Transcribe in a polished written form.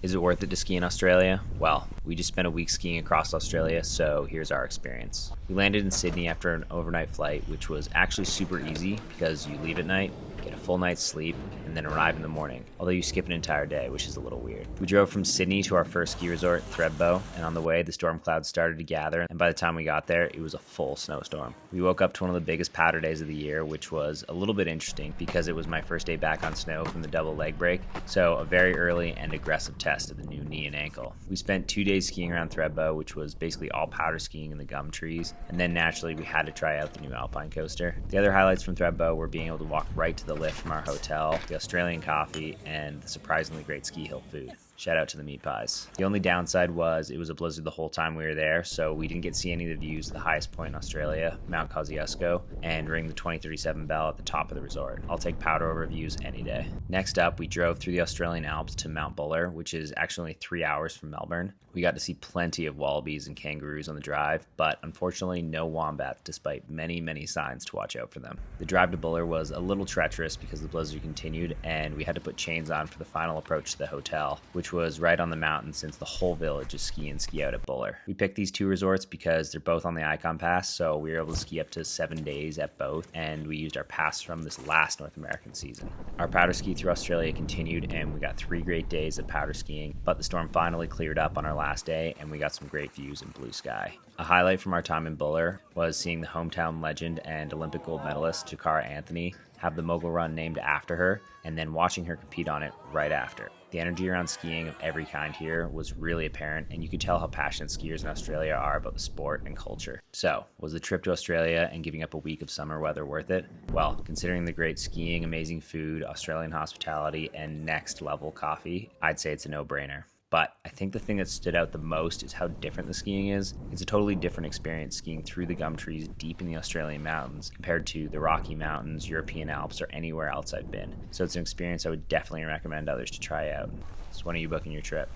Is it worth it to ski in Australia? Well, we just spent a week skiing across Australia, so here's our experience. We landed in Sydney after an overnight flight, which was actually super easy because you leave at night, get a full night's sleep, and then arrive in the morning, although you skip an entire day, which is a little weird. We drove from Sydney to our first ski resort, Thredbo, and on the way, the storm clouds started to gather, and by the time we got there, it was a full snowstorm. We woke up to one of the biggest powder days of the year, which was a little bit interesting because it was my first day back on snow from the double leg break, so a very early and aggressive test of the new knee and ankle. We spent 2 days skiing around Thredbo, which was basically all powder skiing in the gum trees, and then naturally we had to try out the new alpine coaster. The other highlights from Thredbo were being able to walk right to the lift from our hotel, the Australian coffee, and the surprisingly great ski hill food. Shout out to the meat pies. The only downside was it was a blizzard the whole time we were there, so we didn't get to see any of the views of the highest point in Australia, Mount Kosciuszko, and ring the 2037 bell at the top of the resort. I'll take powder over views any day. Next up, we drove through the Australian Alps to Mount Buller, which is actually only 3 hours from Melbourne. We got to see plenty of wallabies and kangaroos on the drive, but unfortunately no wombats despite many signs to watch out for them. The drive to Buller was a little treacherous because the blizzard continued, and we had to put chains on for the final approach to the hotel, which was right on the mountain since the whole village is ski and ski out at Buller. We picked these two resorts because they're both on the Icon Pass, so we were able to ski up to 7 days at both, and we used our pass from this last North American season. Our powder ski through Australia continued, and we got 3 great days of powder skiing, but the storm finally cleared up on our last day, and we got some great views and blue sky. A highlight from our time in Buller was seeing the hometown legend and Olympic gold medalist Jakara Anthony have the mogul run named after her, and then watching her compete on it right after. The energy around skiing of every kind here was really apparent, and you could tell how passionate skiers in Australia are about the sport and culture. So, was the trip to Australia and giving up a week of summer weather worth it? Well, considering the great skiing, amazing food, Australian hospitality, and next level coffee, I'd say it's a no-brainer. But I think the thing that stood out the most is how different the skiing is. It's a totally different experience skiing through the gum trees deep in the Australian mountains compared to the Rocky Mountains, European Alps, or anywhere else I've been. So it's an experience I would definitely recommend others to try out. So when are you booking your trip?